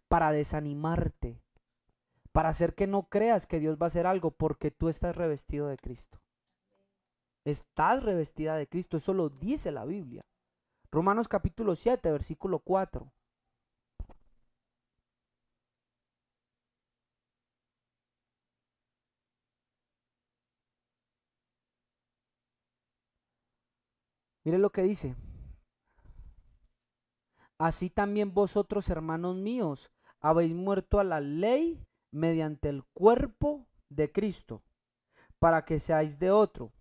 para desanimarte, para hacer que no creas que Dios va a hacer algo porque tú estás revestido de Cristo. Estás revestida de Cristo, eso lo dice la Biblia. Romanos capítulo 7, versículo 4. Mire lo que dice. Así también vosotros, hermanos míos, habéis muerto a la ley mediante el cuerpo de Cristo, para que seáis de otro,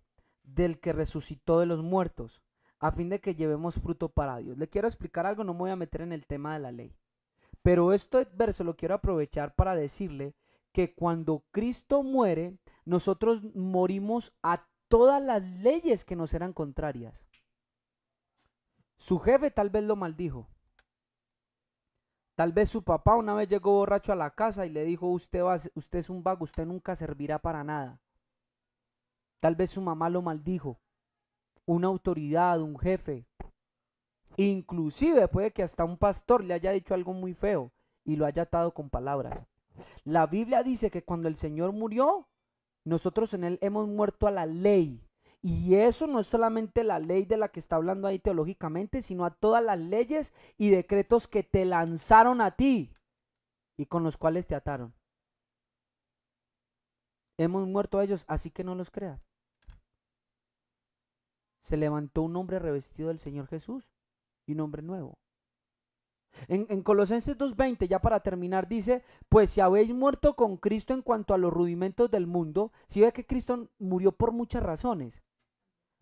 del que resucitó de los muertos, a fin de que llevemos fruto para Dios. Le quiero explicar algo, no me voy a meter en el tema de la ley. Pero este verso lo quiero aprovechar para decirle que cuando Cristo muere, nosotros morimos a todas las leyes que nos eran contrarias. Su jefe tal vez lo maldijo. Tal vez su papá una vez llegó borracho a la casa y le dijo, usted es un vago, usted nunca servirá para nada. Tal vez su mamá lo maldijo, una autoridad, un jefe. Inclusive puede que hasta un pastor le haya dicho algo muy feo y lo haya atado con palabras. La Biblia dice que cuando el Señor murió, nosotros en Él hemos muerto a la ley. Y eso no es solamente la ley de la que está hablando ahí teológicamente, sino a todas las leyes y decretos que te lanzaron a ti y con los cuales te ataron. Hemos muerto a ellos, así que no los creas. Se levantó un hombre revestido del Señor Jesús y un hombre nuevo. En Colosenses 2:20, ya para terminar, dice, pues si habéis muerto con Cristo en cuanto a los rudimentos del mundo, si ve que Cristo murió por muchas razones.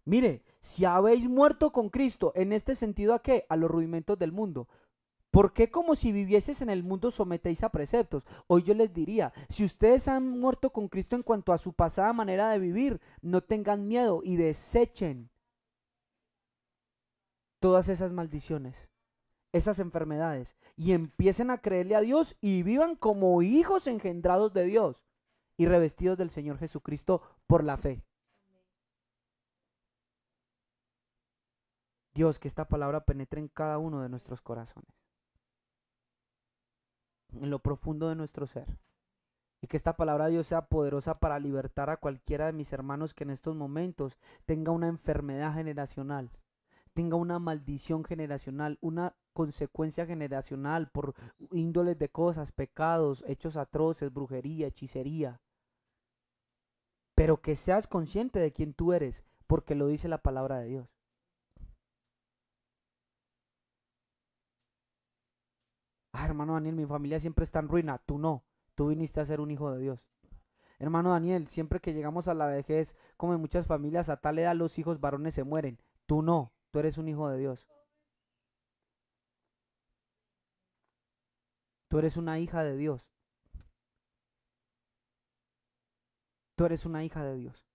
Mire, si habéis muerto con Cristo, en este sentido, ¿a qué? A los rudimentos del mundo. ¿Por qué como si vivieses en el mundo sometéis a preceptos? Hoy yo les diría, si ustedes han muerto con Cristo en cuanto a su pasada manera de vivir, no tengan miedo y desechen todas esas maldiciones, esas enfermedades, y empiecen a creerle a Dios y vivan como hijos engendrados de Dios y revestidos del Señor Jesucristo por la fe. Dios, que esta palabra penetre en cada uno de nuestros corazones, en lo profundo de nuestro ser, y que esta palabra de Dios sea poderosa para libertar a cualquiera de mis hermanos que en estos momentos tenga una enfermedad generacional, tenga una maldición generacional, una consecuencia generacional por índoles de cosas, pecados, hechos atroces, brujería, hechicería. Pero que seas consciente de quién tú eres, porque lo dice la palabra de Dios. Hermano Daniel, mi familia siempre está en ruina. Tú no, tú viniste a ser un hijo de Dios. Hermano Daniel, siempre que llegamos a la vejez, como en muchas familias, a tal edad los hijos varones se mueren. Tú no, tú eres un hijo de Dios. Tú eres una hija de Dios. Tú eres una hija de Dios.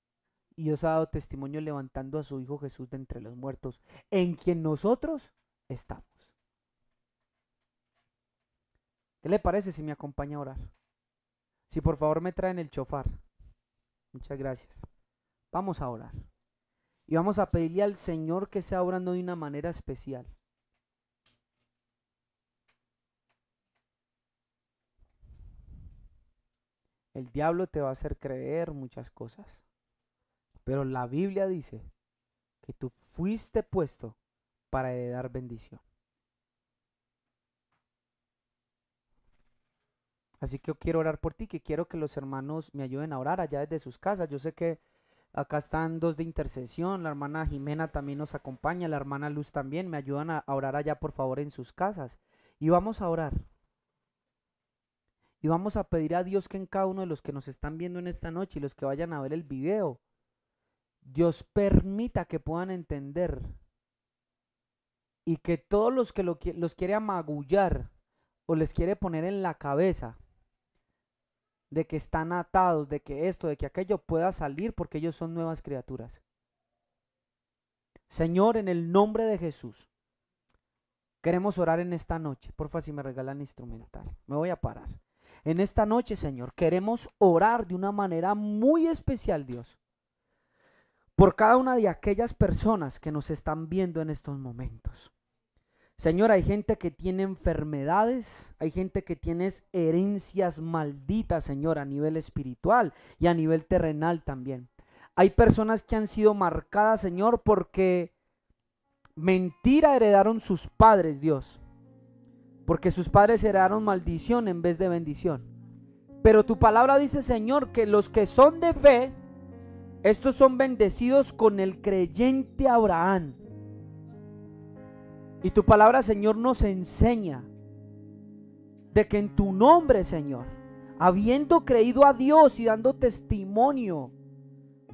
Y Dios ha dado testimonio levantando a su Hijo Jesús de entre los muertos, en quien nosotros estamos. ¿Qué le parece si me acompaña a orar? Si por favor me traen el chofar. Muchas gracias. Vamos a orar. Y vamos a pedirle al Señor que sea obrando de una manera especial. El diablo te va a hacer creer muchas cosas. Pero la Biblia dice que tú fuiste puesto para heredar bendición. Así que yo quiero orar por ti, que quiero que los hermanos me ayuden a orar allá desde sus casas. Yo sé que acá están dos de intercesión, la hermana Jimena también nos acompaña, la hermana Luz también, me ayudan a orar allá por favor en sus casas. Y vamos a orar. Y vamos a pedir a Dios que en cada uno de los que nos están viendo en esta noche y los que vayan a ver el video, Dios permita que puedan entender y que todos los que los quiere amagullar o les quiere poner en la cabeza de que están atados, de que esto, de que aquello pueda salir porque ellos son nuevas criaturas. Señor, en el nombre de Jesús, queremos orar en esta noche. Porfa, si me regalan instrumental, me voy a parar. En esta noche, Señor, queremos orar de una manera muy especial, Dios, por cada una de aquellas personas que nos están viendo en estos momentos. Señor, hay gente que tiene enfermedades, hay gente que tiene herencias malditas, Señor, a nivel espiritual y a nivel terrenal también. Hay personas que han sido marcadas, Señor, porque mentira heredaron sus padres, Dios. Porque sus padres heredaron maldición en vez de bendición. Pero tu palabra dice, Señor, que los que son de fe, estos son bendecidos con el creyente Abraham. Y tu palabra, Señor, nos enseña de que en tu nombre, Señor, habiendo creído a Dios y dando testimonio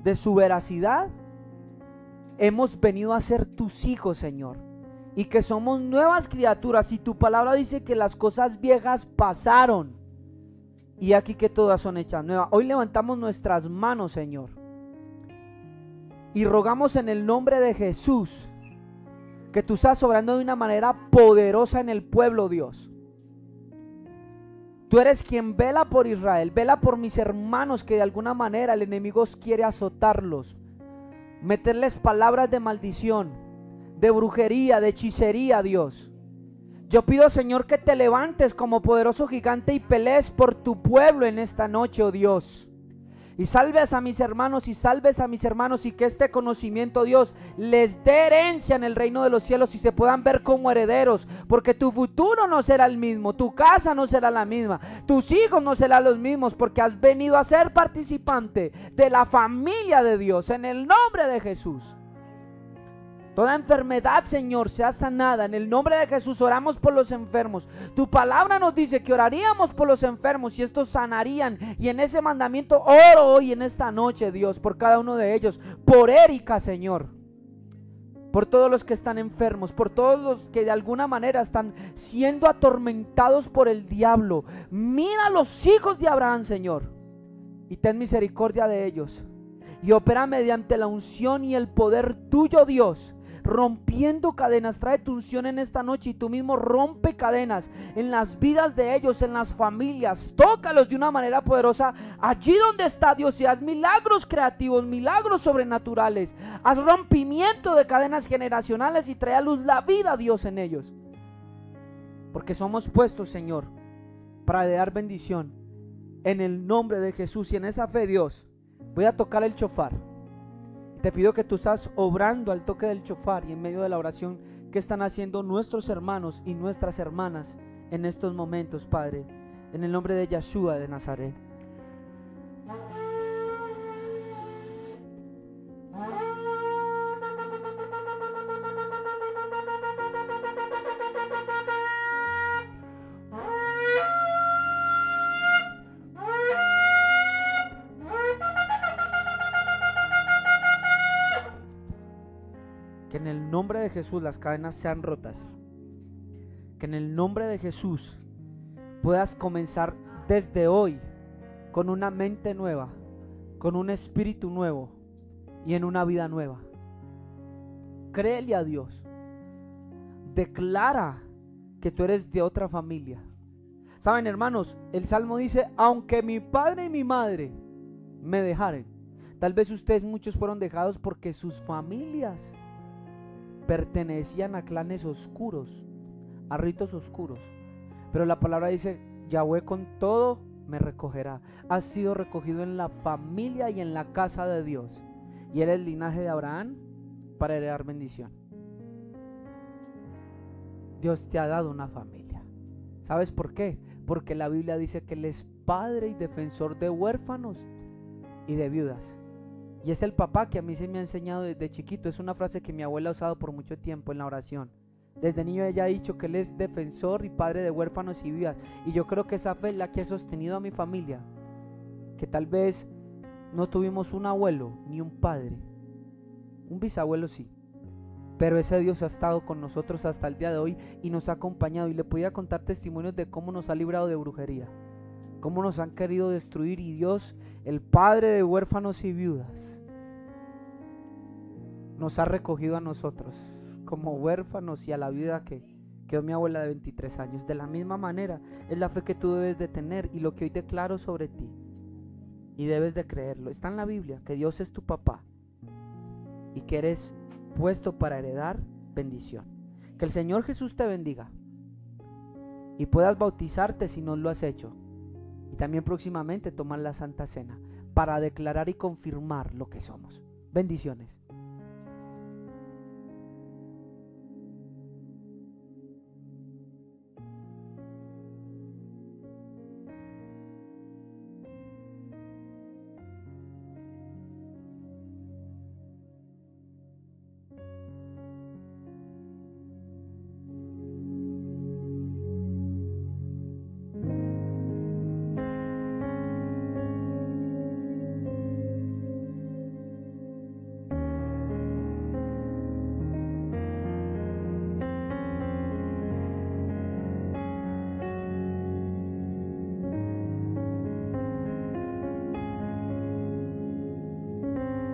de su veracidad, hemos venido a ser tus hijos, Señor, y que somos nuevas criaturas. Y tu palabra dice que las cosas viejas pasaron y aquí que todas son hechas nuevas. Hoy levantamos nuestras manos, Señor, y rogamos en el nombre de Jesús que tú estás obrando de una manera poderosa en el pueblo, Dios. Tú eres quien vela por Israel, vela por mis hermanos que de alguna manera el enemigo quiere azotarlos, meterles palabras de maldición, de brujería, de hechicería, Dios. Yo pido, Señor, que te levantes como poderoso gigante y pelees por tu pueblo en esta noche, oh Dios. Y salves a mis hermanos y salves a mis hermanos, y que este conocimiento, Dios, les dé herencia en el reino de los cielos y se puedan ver como herederos, porque tu futuro no será el mismo, tu casa no será la misma, tus hijos no serán los mismos, porque has venido a ser participante de la familia de Dios, en el nombre de Jesús. Toda enfermedad, Señor, sea sanada. En el nombre de Jesús oramos por los enfermos. Tu palabra nos dice que oraríamos por los enfermos y estos sanarían. Y en ese mandamiento oro hoy en esta noche, Dios, por cada uno de ellos. Por Erika, Señor. Por todos los que están enfermos. Por todos los que de alguna manera están siendo atormentados por el diablo. Mira a los hijos de Abraham, Señor, y ten misericordia de ellos. Y opera mediante la unción y el poder tuyo, Dios, rompiendo cadenas. Trae tu unción en esta noche y tú mismo rompe cadenas en las vidas de ellos, en las familias. Tócalos de una manera poderosa allí donde está, Dios, y haz milagros creativos, milagros sobrenaturales. Haz rompimiento de cadenas generacionales y trae a luz la vida, Dios, en ellos. Porque somos puestos, Señor, para dar bendición en el nombre de Jesús. Y en esa fe, Dios, voy a tocar el shofar. Te pido que tú estás obrando al toque del shofar y en medio de la oración que están haciendo nuestros hermanos y nuestras hermanas en estos momentos, Padre, en el nombre de Yeshua de Nazaret. Que en el nombre de Jesús las cadenas sean rotas. Que en el nombre de Jesús puedas comenzar desde hoy con una mente nueva, con un espíritu nuevo y en una vida nueva. Créele a Dios. Declara que tú eres de otra familia. Saben, hermanos, el Salmo dice: aunque mi padre y mi madre me dejaren. Tal vez ustedes muchos fueron dejados porque sus familias pertenecían a clanes oscuros, a ritos oscuros. Pero la palabra dice: Yahweh con todo me recogerá. Has sido recogido en la familia y en la casa de Dios. Y eres el linaje de Abraham para heredar bendición. Dios te ha dado una familia. ¿Sabes por qué? Porque la Biblia dice que Él es padre y defensor de huérfanos y de viudas. Y es el papá que a mí se me ha enseñado desde chiquito. Es una frase que mi abuela ha usado por mucho tiempo en la oración. Desde niño ella ha dicho que Él es defensor y padre de huérfanos y viudas. Y yo creo que esa fe es la que ha sostenido a mi familia. Que tal vez no tuvimos un abuelo ni un padre. Un bisabuelo sí. Pero ese Dios ha estado con nosotros hasta el día de hoy y nos ha acompañado. Y le podía contar testimonios de cómo nos ha librado de brujería. Cómo nos han querido destruir, y Dios, el padre de huérfanos y viudas, nos ha recogido a nosotros como huérfanos y a la viuda que quedó mi abuela de 23 años. De la misma manera es la fe que tú debes de tener y lo que hoy declaro sobre ti, y debes de creerlo. Está en la Biblia que Dios es tu papá y que eres puesto para heredar bendición. Que el Señor Jesús te bendiga y puedas bautizarte si no lo has hecho, y también próximamente tomar la Santa Cena para declarar y confirmar lo que somos. Bendiciones.